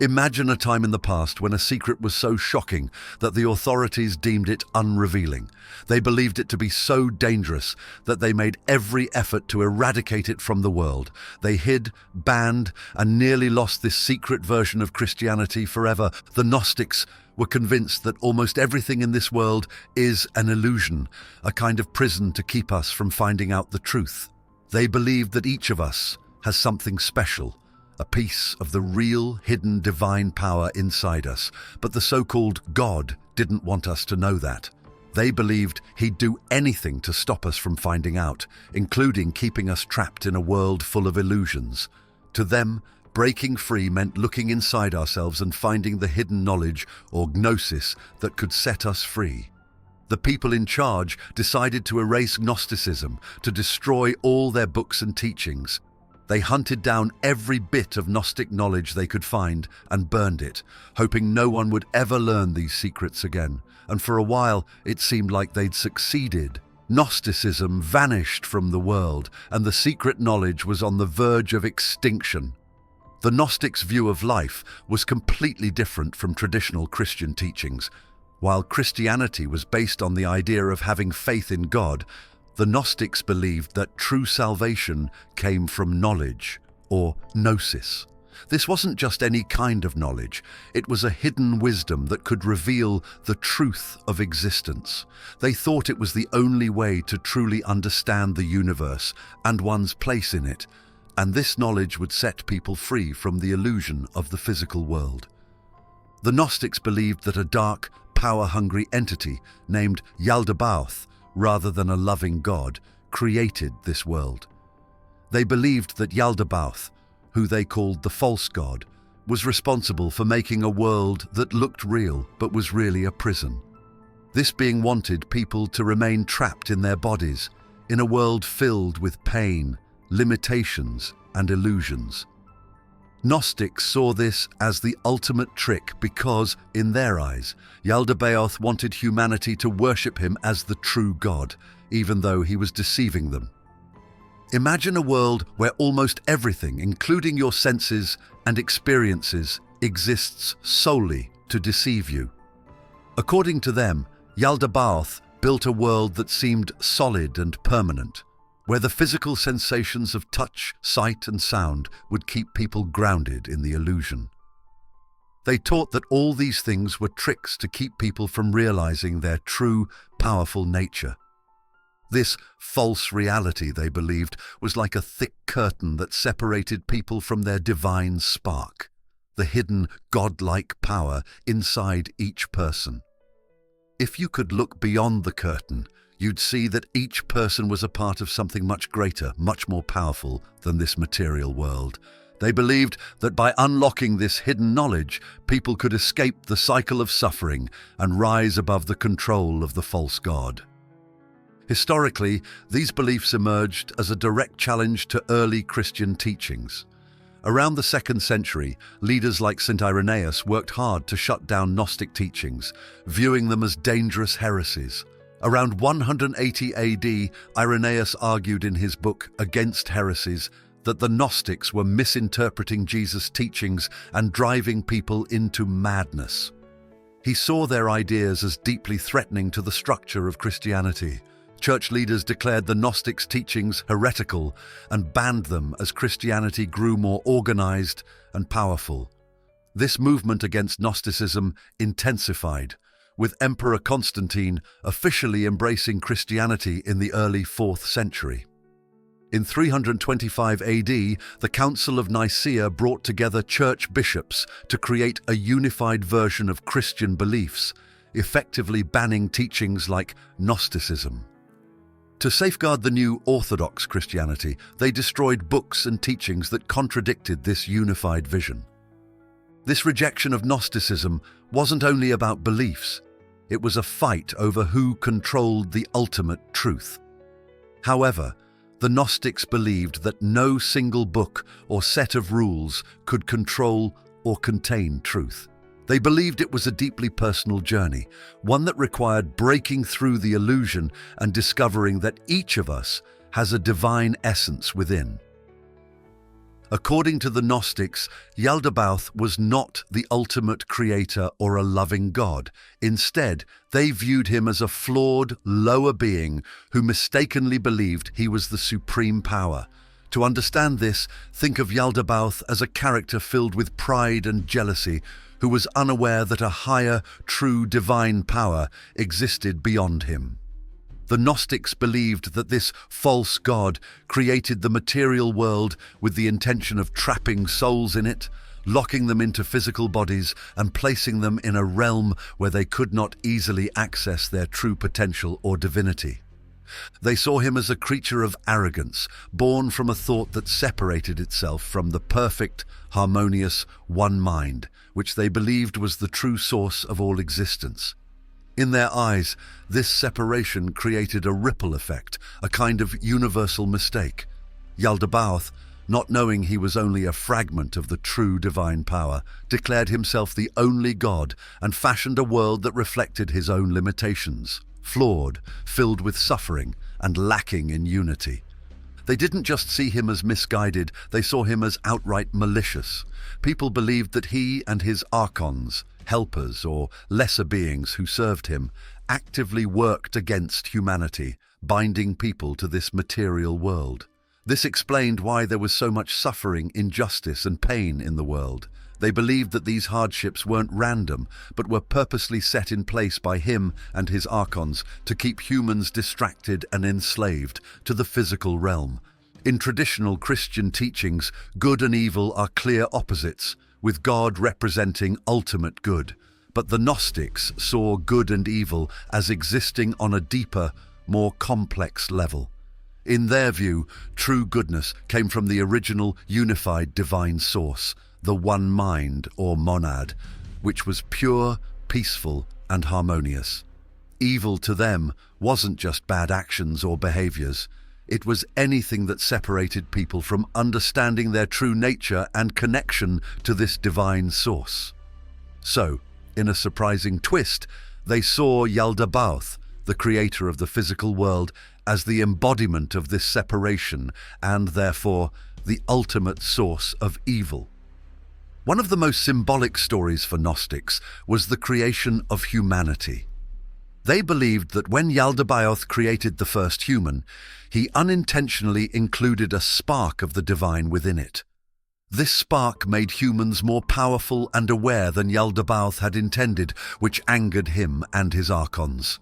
Imagine a time in the past when a secret was so shocking that the authorities deemed it unrevealing. They believed it to be so dangerous that they made every effort to eradicate it from the world. They hid, banned, and nearly lost this secret version of Christianity forever. The Gnostics were convinced that almost everything in this world is an illusion, a kind of prison to keep us from finding out the truth. They believed that each of us has something special, a piece of the real, hidden divine power inside us, but the so-called God didn't want us to know that. They believed he'd do anything to stop us from finding out, including keeping us trapped in a world full of illusions. To them, breaking free meant looking inside ourselves and finding the hidden knowledge or gnosis that could set us free. The people in charge decided to erase Gnosticism, to destroy all their books and teachings. They hunted down every bit of Gnostic knowledge they could find and burned it, hoping no one would ever learn these secrets again. And for a while, it seemed like they'd succeeded. Gnosticism vanished from the world, and the secret knowledge was on the verge of extinction. The Gnostics' view of life was completely different from traditional Christian teachings. While Christianity was based on the idea of having faith in God, the Gnostics believed that true salvation came from knowledge, or gnosis. This wasn't just any kind of knowledge, it was a hidden wisdom that could reveal the truth of existence. They thought it was the only way to truly understand the universe and one's place in it, and this knowledge would set people free from the illusion of the physical world. The Gnostics believed that a dark, power-hungry entity named Yaldabaoth, rather than a loving God, created this world. They believed that Yaldabaoth, who they called the false god, was responsible for making a world that looked real but was really a prison. This being wanted people to remain trapped in their bodies, in a world filled with pain, limitations, and illusions. Gnostics saw this as the ultimate trick because, in their eyes, Yaldabaoth wanted humanity to worship him as the true God, even though he was deceiving them. Imagine a world where almost everything, including your senses and experiences, exists solely to deceive you. According to them, Yaldabaoth built a world that seemed solid and permanent, where the physical sensations of touch, sight, and sound would keep people grounded in the illusion. They taught that all these things were tricks to keep people from realizing their true, powerful nature. This false reality, they believed, was like a thick curtain that separated people from their divine spark, the hidden, godlike power inside each person. If you could look beyond the curtain, you'd see that each person was a part of something much greater, much more powerful than this material world. They believed that by unlocking this hidden knowledge, people could escape the cycle of suffering and rise above the control of the false god. Historically, these beliefs emerged as a direct challenge to early Christian teachings. Around the 2nd century, leaders like St. Irenaeus worked hard to shut down Gnostic teachings, viewing them as dangerous heresies. Around 180 AD, Irenaeus argued in his book Against Heresies that the Gnostics were misinterpreting Jesus' teachings and driving people into madness. He saw their ideas as deeply threatening to the structure of Christianity. Church leaders declared the Gnostics' teachings heretical and banned them as Christianity grew more organized and powerful. This movement against Gnosticism intensified, with Emperor Constantine officially embracing Christianity in the early 4th century. In 325 AD, the Council of Nicaea brought together church bishops to create a unified version of Christian beliefs, effectively banning teachings like Gnosticism. To safeguard the new Orthodox Christianity, they destroyed books and teachings that contradicted this unified vision. This rejection of Gnosticism wasn't only about beliefs, it was a fight over who controlled the ultimate truth. However, the Gnostics believed that no single book or set of rules could control or contain truth. They believed it was a deeply personal journey, one that required breaking through the illusion and discovering that each of us has a divine essence within. According to the Gnostics, Yaldabaoth was not the ultimate creator or a loving god. Instead, they viewed him as a flawed, lower being who mistakenly believed he was the supreme power. To understand this, think of Yaldabaoth as a character filled with pride and jealousy, who was unaware that a higher, true divine power existed beyond him. The Gnostics believed that this false god created the material world with the intention of trapping souls in it, locking them into physical bodies, and placing them in a realm where they could not easily access their true potential or divinity. They saw him as a creature of arrogance, born from a thought that separated itself from the perfect, harmonious one mind, which they believed was the true source of all existence. In their eyes, this separation created a ripple effect, a kind of universal mistake. Yaldabaoth, not knowing he was only a fragment of the true divine power, declared himself the only god and fashioned a world that reflected his own limitations, flawed, filled with suffering, and lacking in unity. They didn't just see him as misguided, they saw him as outright malicious. People believed that he and his archons, helpers or lesser beings who served him, actively worked against humanity, binding people to this material world. This explained why there was so much suffering, injustice, and pain in the world. They believed that these hardships weren't random, but were purposely set in place by him and his archons to keep humans distracted and enslaved to the physical realm. In traditional Christian teachings, good and evil are clear opposites, with God representing ultimate good. But the Gnostics saw good and evil as existing on a deeper, more complex level. In their view, true goodness came from the original unified divine source, the one mind or monad, which was pure, peaceful, and harmonious. Evil to them wasn't just bad actions or behaviors. It was anything that separated people from understanding their true nature and connection to this divine source. So, in a surprising twist, they saw Yaldabaoth, the creator of the physical world, as the embodiment of this separation and, therefore, the ultimate source of evil. One of the most symbolic stories for Gnostics was the creation of humanity. They believed that when Yaldabaoth created the first human, he unintentionally included a spark of the divine within it. This spark made humans more powerful and aware than Yaldabaoth had intended, which angered him and his archons.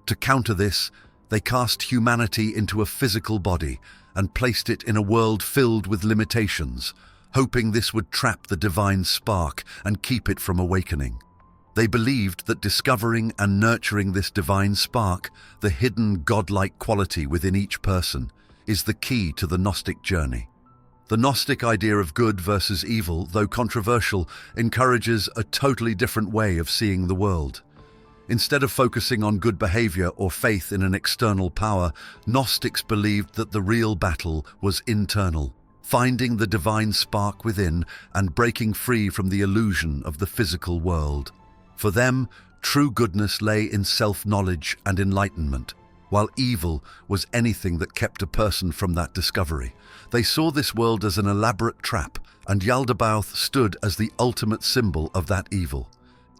To counter this, they cast humanity into a physical body and placed it in a world filled with limitations, hoping this would trap the divine spark and keep it from awakening. They believed that discovering and nurturing this divine spark, the hidden godlike quality within each person, is the key to the Gnostic journey. The Gnostic idea of good versus evil, though controversial, encourages a totally different way of seeing the world. Instead of focusing on good behavior or faith in an external power, Gnostics believed that the real battle was internal, finding the divine spark within and breaking free from the illusion of the physical world. For them, true goodness lay in self-knowledge and enlightenment, while evil was anything that kept a person from that discovery. They saw this world as an elaborate trap, and Yaldabaoth stood as the ultimate symbol of that evil.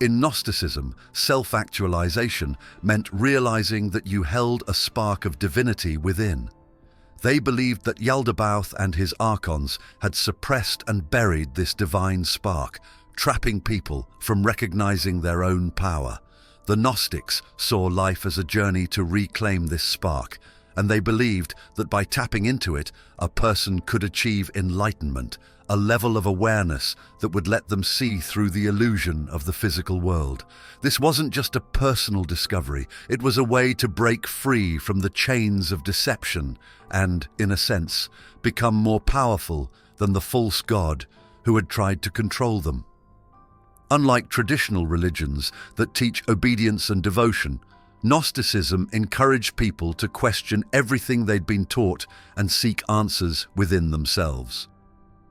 In Gnosticism, self-actualization meant realizing that you held a spark of divinity within. They believed that Yaldabaoth and his archons had suppressed and buried this divine spark, trapping people from recognizing their own power. The Gnostics saw life as a journey to reclaim this spark, and they believed that by tapping into it, a person could achieve enlightenment, a level of awareness that would let them see through the illusion of the physical world. This wasn't just a personal discovery, it was a way to break free from the chains of deception and, in a sense, become more powerful than the false god who had tried to control them. Unlike traditional religions that teach obedience and devotion, Gnosticism encouraged people to question everything they'd been taught and seek answers within themselves.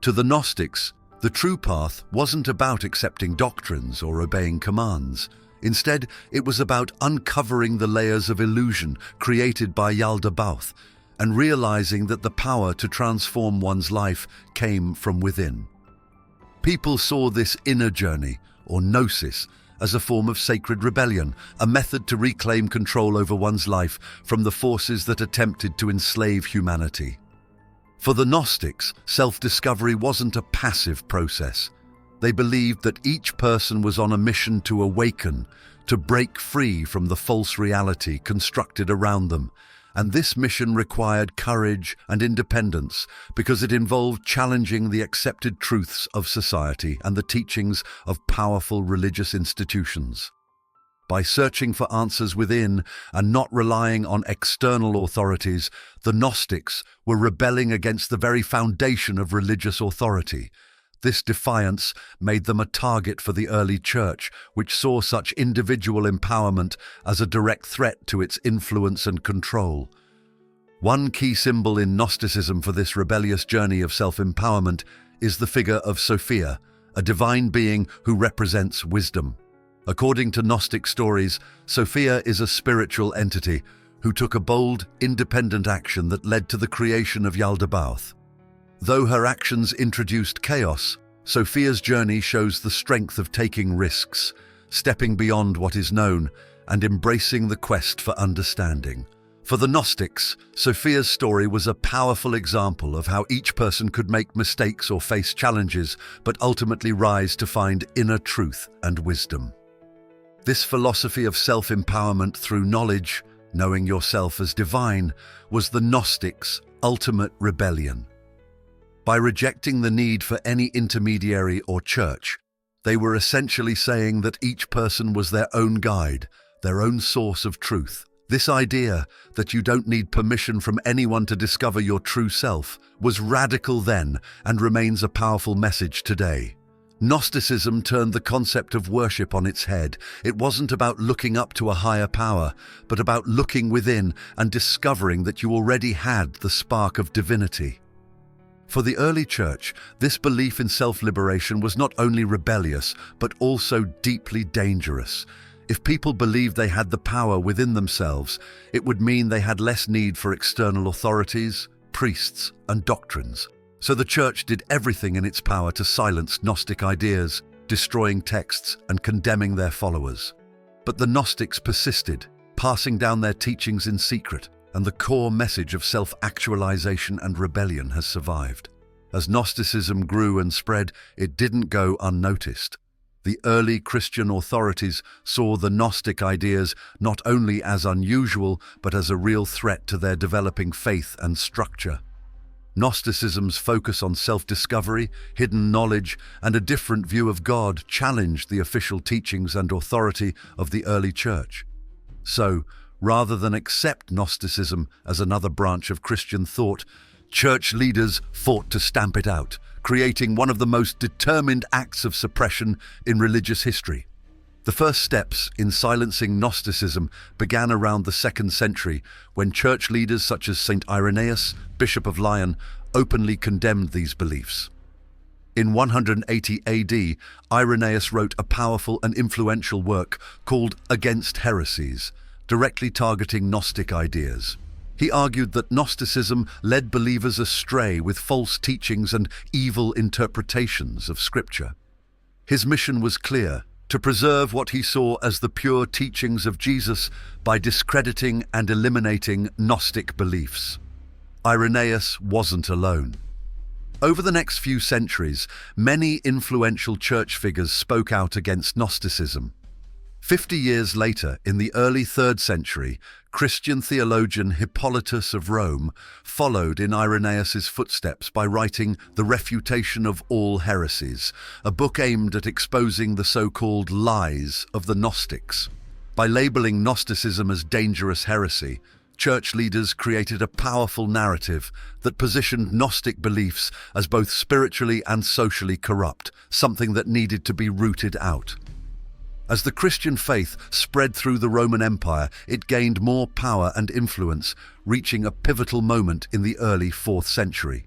To the Gnostics, the true path wasn't about accepting doctrines or obeying commands. Instead, it was about uncovering the layers of illusion created by Yaldabaoth and realizing that the power to transform one's life came from within. People saw this inner journey, or gnosis, as a form of sacred rebellion, a method to reclaim control over one's life from the forces that attempted to enslave humanity. For the Gnostics, self-discovery wasn't a passive process. They believed that each person was on a mission to awaken, to break free from the false reality constructed around them. And this mission required courage and independence because it involved challenging the accepted truths of society and the teachings of powerful religious institutions. By searching for answers within and not relying on external authorities, the Gnostics were rebelling against the very foundation of religious authority. This defiance made them a target for the early church, which saw such individual empowerment as a direct threat to its influence and control. One key symbol in Gnosticism for this rebellious journey of self-empowerment is the figure of Sophia, a divine being who represents wisdom. According to Gnostic stories, Sophia is a spiritual entity who took a bold, independent action that led to the creation of Yaldabaoth. Though her actions introduced chaos, Sophia's journey shows the strength of taking risks, stepping beyond what is known, and embracing the quest for understanding. For the Gnostics, Sophia's story was a powerful example of how each person could make mistakes or face challenges, but ultimately rise to find inner truth and wisdom. This philosophy of self-empowerment through knowledge, knowing yourself as divine, was the Gnostics' ultimate rebellion. By rejecting the need for any intermediary or church, they were essentially saying that each person was their own guide, their own source of truth. This idea that you don't need permission from anyone to discover your true self was radical then and remains a powerful message today. Gnosticism turned the concept of worship on its head. It wasn't about looking up to a higher power, but about looking within and discovering that you already had the spark of divinity. For the early church, this belief in self-liberation was not only rebellious, but also deeply dangerous. If people believed they had the power within themselves, it would mean they had less need for external authorities, priests, and doctrines. So the church did everything in its power to silence Gnostic ideas, destroying texts and condemning their followers. But the Gnostics persisted, passing down their teachings in secret, and the core message of self-actualization and rebellion has survived. As Gnosticism grew and spread, it didn't go unnoticed. The early Christian authorities saw the Gnostic ideas not only as unusual, but as a real threat to their developing faith and structure. Gnosticism's focus on self-discovery, hidden knowledge, and a different view of God challenged the official teachings and authority of the early church. So, rather than accept Gnosticism as another branch of Christian thought, church leaders fought to stamp it out, creating one of the most determined acts of suppression in religious history. The first steps in silencing Gnosticism began around the 2nd century, when church leaders such as Saint Irenaeus, Bishop of Lyon, openly condemned these beliefs. In 180 AD, Irenaeus wrote a powerful and influential work called Against Heresies, directly targeting Gnostic ideas. He argued that Gnosticism led believers astray with false teachings and evil interpretations of Scripture. His mission was clear: to preserve what he saw as the pure teachings of Jesus by discrediting and eliminating Gnostic beliefs. Irenaeus wasn't alone. Over the next few centuries, many influential church figures spoke out against Gnosticism. 50 years later, in the early 3rd century, Christian theologian Hippolytus of Rome followed in Irenaeus's footsteps by writing The Refutation of All Heresies, a book aimed at exposing the so-called lies of the Gnostics. By labeling Gnosticism as dangerous heresy, church leaders created a powerful narrative that positioned Gnostic beliefs as both spiritually and socially corrupt, something that needed to be rooted out. As the Christian faith spread through the Roman Empire, it gained more power and influence, reaching a pivotal moment in the early 4th century.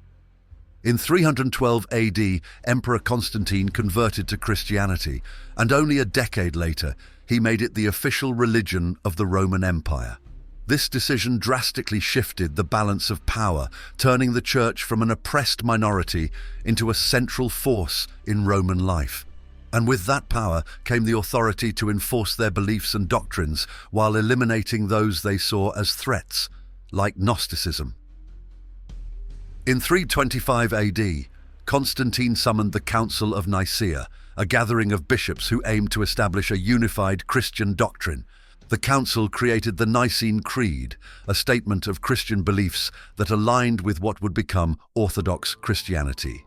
In 312 AD, Emperor Constantine converted to Christianity, and only a decade later, he made it the official religion of the Roman Empire. This decision drastically shifted the balance of power, turning the Church from an oppressed minority into a central force in Roman life. And with that power came the authority to enforce their beliefs and doctrines while eliminating those they saw as threats, like Gnosticism. In 325 AD, Constantine summoned the Council of Nicaea, a gathering of bishops who aimed to establish a unified Christian doctrine. The council created the Nicene Creed, a statement of Christian beliefs that aligned with what would become Orthodox Christianity.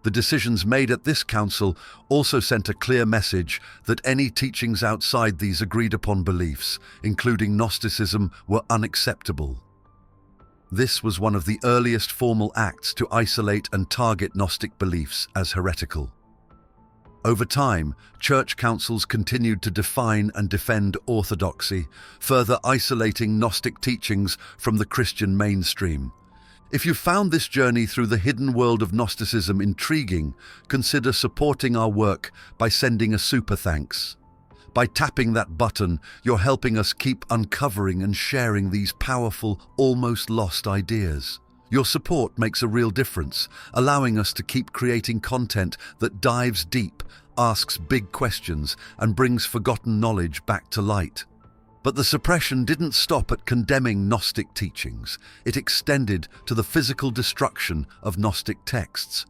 The decisions made at this council also sent a clear message that any teachings outside these agreed-upon beliefs, including Gnosticism, were unacceptable. This was one of the earliest formal acts to isolate and target Gnostic beliefs as heretical. Over time, church councils continued to define and defend orthodoxy, further isolating Gnostic teachings from the Christian mainstream. If you found this journey through the hidden world of Gnosticism intriguing, consider supporting our work by sending a super thanks. By tapping that button, you're helping us keep uncovering and sharing these powerful, almost lost ideas. Your support makes a real difference, allowing us to keep creating content that dives deep, asks big questions, and brings forgotten knowledge back to light. But the suppression didn't stop at condemning Gnostic teachings. It extended to the physical destruction of Gnostic texts.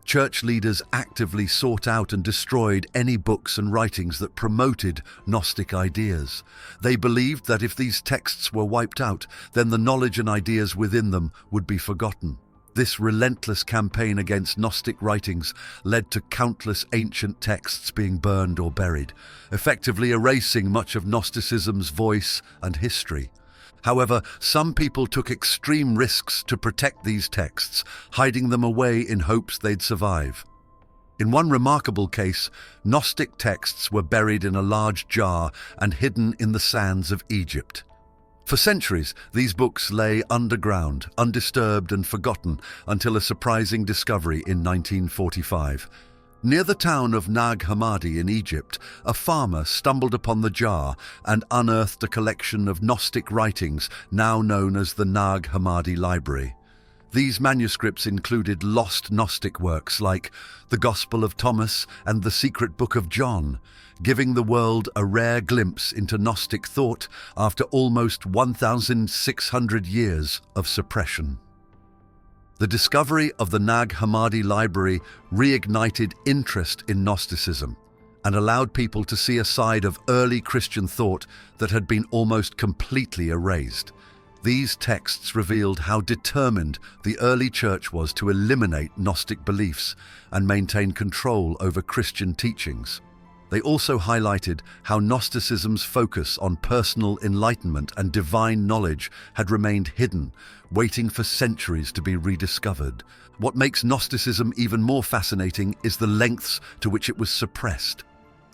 Church leaders actively sought out and destroyed any books and writings that promoted Gnostic ideas. They believed that if these texts were wiped out, then the knowledge and ideas within them would be forgotten. This relentless campaign against Gnostic writings led to countless ancient texts being burned or buried, effectively erasing much of Gnosticism's voice and history. However, some people took extreme risks to protect these texts, hiding them away in hopes they'd survive. In one remarkable case, Gnostic texts were buried in a large jar and hidden in the sands of Egypt. For centuries, these books lay underground, undisturbed and forgotten, until a surprising discovery in 1945. Near the town of Nag Hammadi in Egypt, a farmer stumbled upon the jar and unearthed a collection of Gnostic writings now known as the Nag Hammadi Library. These manuscripts included lost Gnostic works like the Gospel of Thomas and the Secret Book of John, giving the world a rare glimpse into Gnostic thought after almost 1,600 years of suppression. The discovery of the Nag Hammadi Library reignited interest in Gnosticism and allowed people to see a side of early Christian thought that had been almost completely erased. These texts revealed how determined the early church was to eliminate Gnostic beliefs and maintain control over Christian teachings. They also highlighted how Gnosticism's focus on personal enlightenment and divine knowledge had remained hidden, waiting for centuries to be rediscovered. What makes Gnosticism even more fascinating is the lengths to which it was suppressed.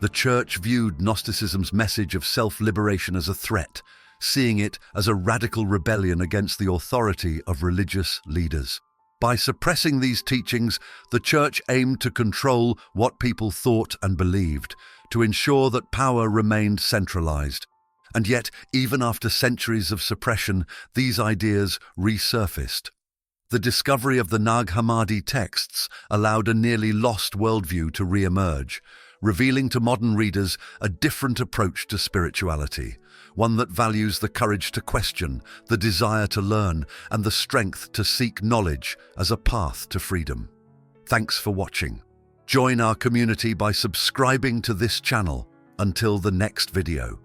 The Church viewed Gnosticism's message of self-liberation as a threat, seeing it as a radical rebellion against the authority of religious leaders. By suppressing these teachings, the Church aimed to control what people thought and believed, to ensure that power remained centralized. And yet, even after centuries of suppression, these ideas resurfaced. The discovery of the Nag Hammadi texts allowed a nearly lost worldview to re-emerge, revealing to modern readers a different approach to spirituality, one that values the courage to question, the desire to learn, and the strength to seek knowledge as a path to freedom. Thanks for watching. Join our community by subscribing to this channel. Until the next video.